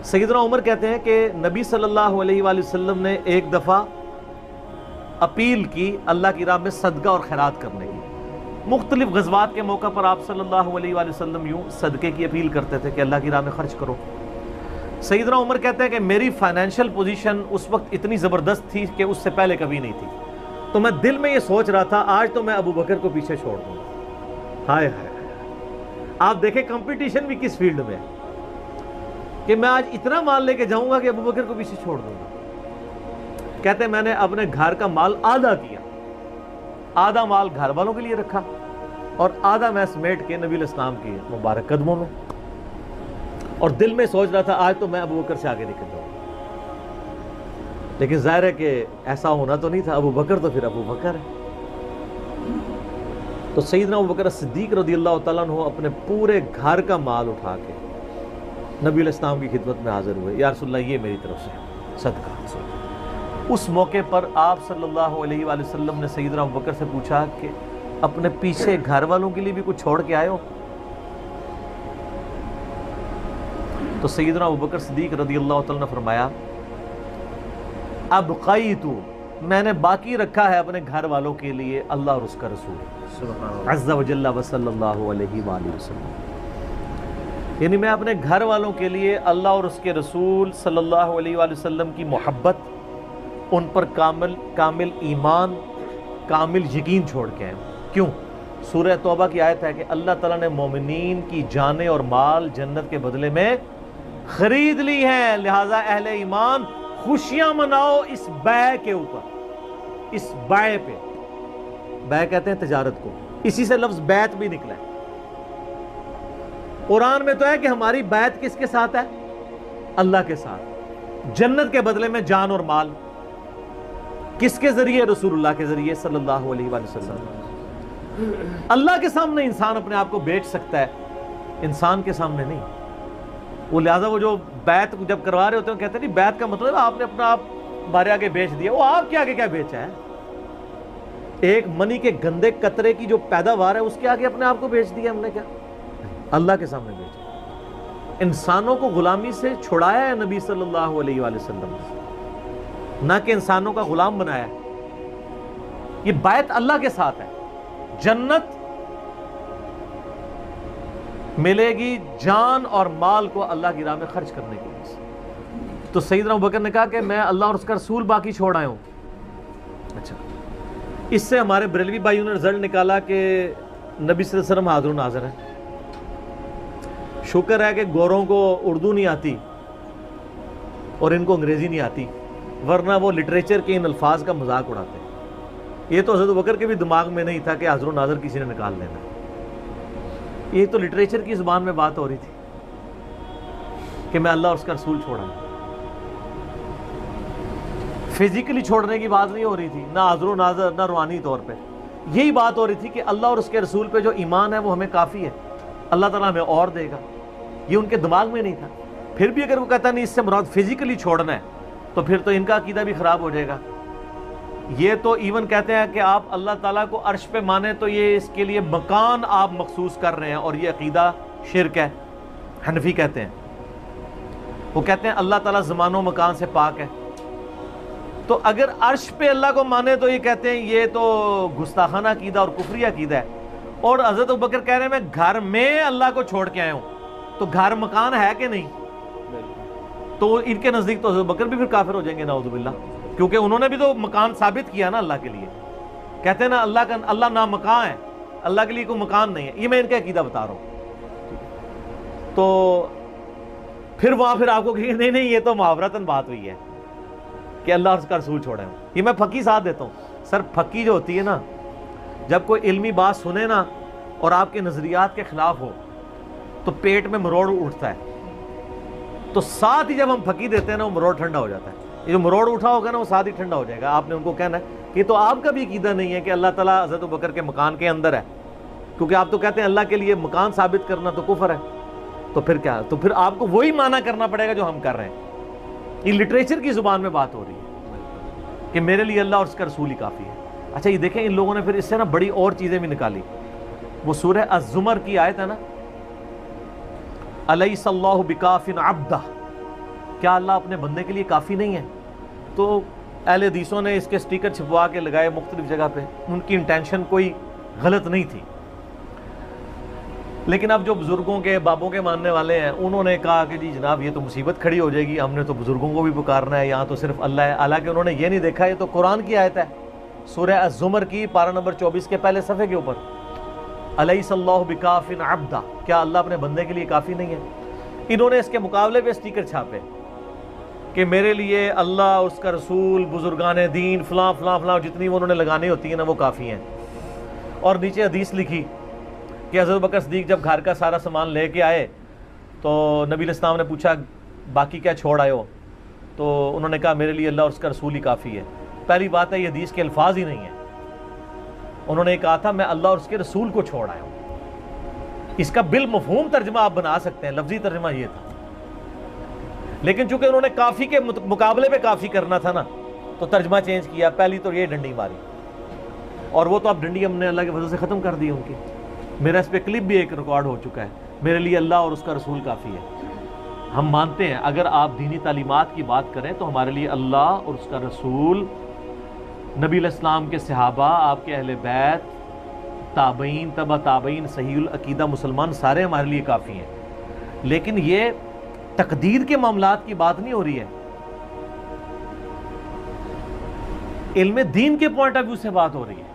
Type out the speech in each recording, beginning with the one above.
سیدنا عمر کہتے ہیں کہ نبی صلی اللہ علیہ وآلہ وسلم نے ایک دفعہ اپیل کی اللہ کی راہ میں صدقہ اور خیرات کرنے کی. مختلف غزوات کے موقع پر آپ صلی اللہ علیہ وآلہ وسلم یوں صدقے کی اپیل کرتے تھے کہ اللہ کی راہ میں خرچ کرو. سیدنا عمر کہتے ہیں کہ میری فائنینشیل پوزیشن اس وقت اتنی زبردست تھی کہ اس سے پہلے کبھی نہیں تھی. تو میں دل میں یہ سوچ رہا تھا آج تو میں ابو بکر کو پیچھے چھوڑ دوں گا. ہائے ہائے، آپ دیکھیں کمپٹیشن بھی کس فیلڈ میں ہے کہ میں آج اتنا مال لے کے جاؤں گا کہ ابو بکر کو پیچھے چھوڑ دوں گا. کہتے ہیں میں نے اپنے گھر کا مال آدھا کیا، آدھا مال گھر والوں کے لیے رکھا اور آدھا میں سمیٹ کے نبی علیہ السلام کی مبارک قدموں میں، اور دل میں سوچ رہا تھا آج تو میں ابو بکر سے آگے نکل جاؤں. لیکن ظاہر ہے کہ ایسا ہونا تو نہیں تھا. ابو بکر تو پھر ابو بکر ہے. تو سیدنا ابو بکر صدیق رضی اللہ تعالیٰ عنہ اپنے پورے گھر کا مال اٹھا کے نبی علیہ السلام کی خدمت میں حاضر ہوئے. یا رسول اللہ یہ میری طرف سے صدقہ. اس موقع پر آپ صلی اللہ علیہ وآلہ وسلم نے سیدنا ابو بکر سے پوچھا کہ اپنے پیچھے گھر والوں کے لیے بھی کچھ چھوڑ کے آئے ہو؟ تو سیدنا ابو بکر صدیق رضی اللہ تعالیٰ نے فرمایا ابقیتو، میں نے باقی رکھا ہے اپنے گھر والوں کے لیے اللہ اور اس کا رسول عز و جل و صلی اللہ علیہ وآلہ وسلم. یعنی میں اپنے گھر والوں کے لیے اللہ اور اس کے رسول صلی اللہ علیہ وآلہ وسلم کی محبت، ان پر کامل ایمان، کامل یقین چھوڑ کے ہیں. کیوں؟ سورہ توبہ کی آیت ہے کہ اللہ تعالیٰ نے مومنین کی جانیں اور مال جنت کے بدلے میں خرید لی ہیں، لہٰذا اہل ایمان خوشیاں مناؤ اس بیع کے اوپر، اس بیع پہ. بیع کہتے ہیں تجارت کو، اسی سے لفظ بیعت بھی نکلا ہے. قرآن میں تو ہے کہ ہماری بیعت کس کے ساتھ ہے؟ اللہ کے ساتھ. جنت کے بدلے میں جان اور مال کس کے ذریعے؟ رسول اللہ کے ذریعے صلی اللہ علیہ وآلہ وسلم. اللہ کے سامنے انسان اپنے آپ کو بیچ سکتا ہے، انسان کے سامنے نہیں. وہ لہٰذا وہ جو بیعت جب کروا رہے ہوتے ہیں کہتے ہیں نہیں بیعت کا مطلب آپ نے اپنا آپ ہمارے آگے بیچ دیا. وہ آپ کے آگے کیا بیچا ہے؟ ایک منی کے گندے قطرے کی جو پیداوار ہے اس کے آگے اپنے آپ کو بیچ دیا ہم نے. کیا اللہ کے سامنے بیچا؟ انسانوں کو غلامی سے چھڑایا ہے نبی صلی اللہ علیہ وآلہ وسلم، نہ کہ انسانوں کا غلام بنایا. یہ بیعت اللہ کے ساتھ ہے. جنت ملے گی جان اور مال کو اللہ کی راہ میں خرچ کرنے کے لیے. تو سیدنا ابو بکر نے کہا کہ میں اللہ اور اس کا رسول باقی چھوڑ آئے ہوں. اچھا، اس سے ہمارے بریلوی بھائیوں نے رزلٹ نکالا کہ نبی صلی اللہ علیہ وسلم حاضر و ناظر ہیں. شکر ہے کہ گوروں کو اردو نہیں آتی اور ان کو انگریزی نہیں آتی، ورنہ وہ لٹریچر کے ان الفاظ کا مذاق اڑاتے ہیں. یہ تو حضرت ابو بکر کے بھی دماغ میں نہیں تھا کہ حاضر و ناظر کسی نے نکال لینا. یہ تو لٹریچر کی زبان میں بات ہو رہی تھی کہ میں اللہ اور اس کا رسول چھوڑا. فزیکلی چھوڑنے کی بات نہیں ہو رہی تھی، نہ حاضر و ناظر نہ روحانی طور پہ. یہی بات ہو رہی تھی کہ اللہ اور اس کے رسول پہ جو ایمان ہے وہ ہمیں کافی ہے، اللہ تعالیٰ ہمیں اور دے گا. یہ ان کے دماغ میں نہیں تھا. پھر بھی اگر وہ کہتا نہیں اس سے مراد فزیکلی چھوڑنا ہے تو پھر تو ان کا عقیدہ بھی خراب ہو جائے گا. یہ تو ایون کہتے ہیں کہ آپ اللہ تعالیٰ کو عرش پہ مانیں تو یہ اس کے لیے مکان آپ مخصوص کر رہے ہیں، اور یہ عقیدہ شرک ہے. حنفی کہتے ہیں، وہ کہتے ہیں اللہ تعالیٰ زمان و مکان سے پاک ہے. تو اگر عرش پہ اللہ کو مانے تو یہ کہتے ہیں یہ تو گستاخانہ عقیدہ اور کفری عقیدہ ہے. اور حضرت ابو بکر کہہ رہے ہیں میں گھر میں اللہ کو چھوڑ کے آیا ہوں. تو گھر مکان ہے کہ نہیں؟ تو ان کے نزدیک تو حضرت ابو بکر بھی پھر کافر ہو جائیں گے نعوذ باللہ، کیونکہ انہوں نے بھی تو مکان ثابت کیا نا اللہ کے لیے. کہتے ہیں نا اللہ نہ مکان ہے، اللہ کے لیے کوئی مکان نہیں ہے. یہ میں ان کا عقیدہ بتا رہا ہوں. تو پھر وہاں پھر آپ کو کہیں نہیں یہ تو محاورتاً بات ہوئی ہے کہ اللہ اور اس کا رسول چھوڑے ہوں. یہ میں پھکی ساتھ دیتا ہوں. سر پھکی جو ہوتی ہے نا، جب کوئی علمی بات سنے نا اور آپ کے نظریات کے خلاف ہو تو پیٹ میں مروڑ اٹھتا ہے. تو ساتھ ہی جب ہم پھکی دیتے ہیں نا وہ مروڑ ٹھنڈا ہو جاتا ہے. یہ جو مروڑ اٹھا ہوگا نا وہ ساتھ ہی ٹھنڈا ہو جائے گا. آپ نے ان کو کہنا ہے کہ یہ تو آپ کا بھی عقیدہ نہیں ہے کہ اللہ تعالیٰ حضرت ابو بکر کے مکان کے اندر ہے، کیونکہ آپ تو کہتے ہیں اللہ کے لیے مکان ثابت کرنا تو کفر ہے. تو پھر کیا؟ تو پھر آپ کو وہی معنی کرنا پڑے گا جو ہم کر رہے ہیں. یہ لٹریچر کی زبان میں بات ہو رہی ہے کہ میرے لیے اللہ اور اس کا رسول ہی کافی ہے. اچھا یہ دیکھیں ان لوگوں نے پھر اس سے نا بڑی اور چیزیں بھی نکالی. وہ سورہ الزمر کی آیت ہے نا، الیس اللہ بکاف عبدہ، کیا اللہ اپنے بندے کے لیے کافی نہیں ہے؟ تو اہل حدیثوں نے اس کے سٹیکر چھپوا کے لگائے مختلف جگہ پہ، ان کی انٹینشن کوئی غلط نہیں تھی، لیکن اب جو بزرگوں کے بابوں کے ماننے والے ہیں انہوں نے کہا کہ جی جناب یہ تو مصیبت کھڑی ہو جائے گی، ہم نے تو بزرگوں کو بھی پکارنا ہے، یہاں تو صرف اللہ ہے، حالانکہ انہوں نے یہ نہیں دیکھا یہ تو قرآن کی آیت ہے، سورہ الزمر کی پارہ نمبر 24 کے پہلے صفحے کے اوپر، الیس اللہ بکاف عبدہ، کیا اللہ اپنے بندے کے لیے کافی نہیں ہے؟ انہوں نے اس کے مقابلے پہ سٹیکر چھاپے کہ میرے لیے اللہ، اس کا رسول، بزرگان دین، فلاں فلاں فلاں، جتنی وہ انہوں نے لگانی ہوتی ہیں نا وہ کافی ہیں، اور نیچے حدیث لکھی کہ حضرت بکر صدیق جب گھر کا سارا سامان لے کے آئے تو نبی علیہ السلام نے پوچھا باقی کیا چھوڑ آئے ہو؟ تو انہوں نے کہا میرے لیے اللہ اور اس کا رسول ہی کافی ہے۔ پہلی بات ہے یہ حدیث کے الفاظ ہی نہیں ہیں، انہوں نے کہا تھا میں اللہ اور اس کے رسول کو چھوڑ آیا ہوں، اس کا بالمفہوم ترجمہ آپ بنا سکتے ہیں، لفظی ترجمہ یہ تھا، لیکن چونکہ انہوں نے کافی کے مقابلے پہ کافی کرنا تھا نا تو ترجمہ چینج کیا، پہلی تو یہ ڈنڈی ماری، اور وہ تو اب ڈنڈی ہم نے اللہ کے فضل سے ختم کر دی ان کی، میرا اس پہ کلپ بھی ایک ریکارڈ ہو چکا ہے، میرے لیے اللہ اور اس کا رسول کافی ہے۔ ہم مانتے ہیں اگر آپ دینی تعلیمات کی بات کریں تو ہمارے لیے اللہ اور اس کا رسول، نبی علیہ السلام کے صحابہ، آپ کے اہل بیت، تابعین، تبع تابعین، صحیح العقیدہ مسلمان سارے ہمارے لیے کافی ہیں، لیکن یہ تقدیر کے معاملات کی بات نہیں ہو رہی ہے، علم دین کے پوائنٹ آف ویو سے بات ہو رہی ہے۔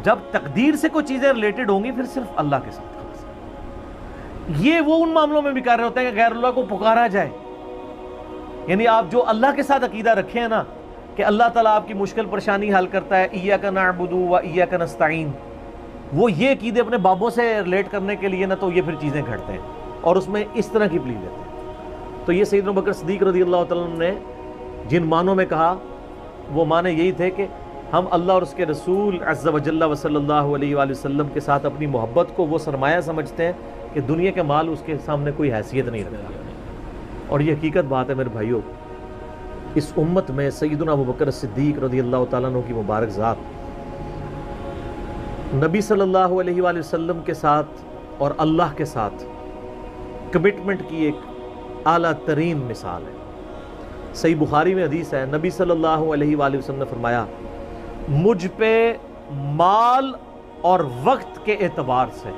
جب تقدیر سے کوئی چیزیں ریلیٹڈ ہوں گی پھر صرف اللہ کے ساتھ خاص ہے۔ یہ وہ ان معاملوں میں بھی کر رہے ہوتے ہیں کہ غیر اللہ کو پکارا جائے، یعنی آپ جو اللہ کے ساتھ عقیدہ رکھے ہیں نا کہ اللہ تعالیٰ آپ کی مشکل پریشانی حل کرتا ہے، ایاک نعبد و ایاک نستعین، وہ یہ عقیدے اپنے بابوں سے ریلیٹ کرنے کے لیے نا تو یہ پھر چیزیں گھڑتے ہیں اور اس میں اس طرح کی پلی لیتے ہیں۔ تو یہ سیدنا بکر صدیق رضی اللہ تعالیٰ عنہ نے جن معنوں میں کہا وہ معنی یہی تھے کہ ہم اللہ اور اس کے رسول عز و جل و صلی اللہ علیہ وآلہ وسلم کے ساتھ اپنی محبت کو وہ سرمایہ سمجھتے ہیں کہ دنیا کے مال اس کے سامنے کوئی حیثیت نہیں رکھتا، اور یہ حقیقت بات ہے میرے بھائیوں۔ اس امت میں سیدنا ابوبکر صدیق رضی اللہ تعالیٰ عنہ کی مبارک ذات نبی صلی اللہ علیہ وآلہ وسلم کے ساتھ اور اللہ کے ساتھ کمٹمنٹ کی ایک اعلیٰ ترین مثال ہے۔ صحیح بخاری میں حدیث ہے، نبی صلی اللہ علیہ وآلہ وسلم نے فرمایا مجھ پہ مال اور وقت کے اعتبار سے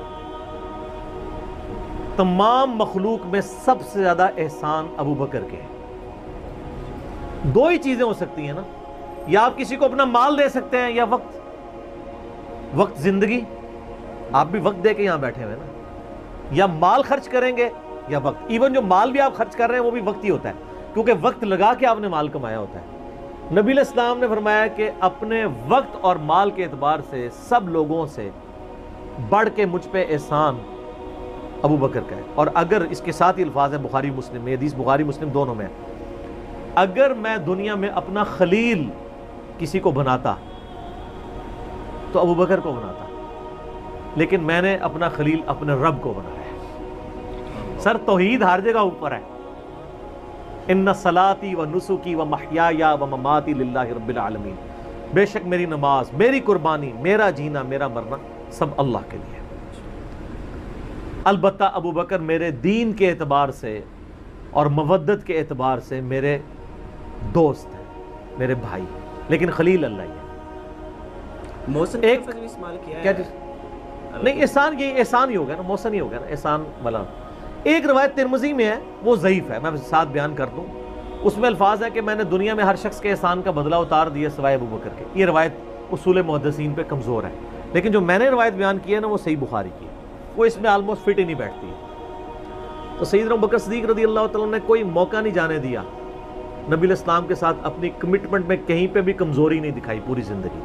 تمام مخلوق میں سب سے زیادہ احسان ابو بکر کے ہیں۔ دو ہی چیزیں ہو سکتی ہیں نا، یا آپ کسی کو اپنا مال دے سکتے ہیں یا وقت زندگی، آپ بھی وقت دے کے یہاں بیٹھے ہوئے نا، یا مال خرچ کریں گے یا وقت، ایون جو مال بھی آپ خرچ کر رہے ہیں وہ بھی وقت ہی ہوتا ہے کیونکہ وقت لگا کے آپ نے مال کمایا ہوتا ہے۔ نبی علیہ السلام نے فرمایا کہ اپنے وقت اور مال کے اعتبار سے سب لوگوں سے بڑھ کے مجھ پہ احسان ابو بکر کا ہے، اور اگر اس کے ساتھ ہی الفاظ ہیں بخاری مسلم میں، حدیث بخاری مسلم دونوں میں، اگر میں دنیا میں اپنا خلیل کسی کو بناتا تو ابو بکر کو بناتا، لیکن میں نے اپنا خلیل اپنے رب کو بنایا ہے۔ سر توحید ہر جگہ اوپر ہے، ان صلاتی و نسکی و محیایا و مماتی للہ رب العالمین، بے شک میری نماز، میری قربانی، میرا جینا، میرا مرنا سب اللہ کے لیے۔ البتہ ابو بکر میرے دین کے اعتبار سے اور مودت کے اعتبار سے میرے دوست ہیں، میرے بھائی، لیکن خلیل اللہ ہی ہے۔ محسن ایک کا استعمال کیا کیا ہے چیز نہیں، احسان، یہ احسان ہی ہوگا نا، محسن ہی ہوگا نا، احسان والا۔ ایک روایت ترمذی میں ہے، وہ ضعیف ہے، میں ساتھ بیان کر دوں، اس میں الفاظ ہے کہ میں نے دنیا میں ہر شخص کے احسان کا بدلہ اتار دیا سوائے ابو بکر کے۔ یہ روایت اصول محدثین پہ کمزور ہے، لیکن جو میں نے روایت بیان کی ہے نا وہ صحیح بخاری کی ہے، وہ اس میں آلموسٹ فٹ ہی نہیں بیٹھتی ہے۔ تو سیدنا ابو بکر صدیق رضی اللہ تعالیٰ نے کوئی موقع نہیں جانے دیا نبی علیہ السلام کے ساتھ اپنی کمٹمنٹ میں کہیں پہ بھی کمزوری نہیں دکھائی پوری زندگی۔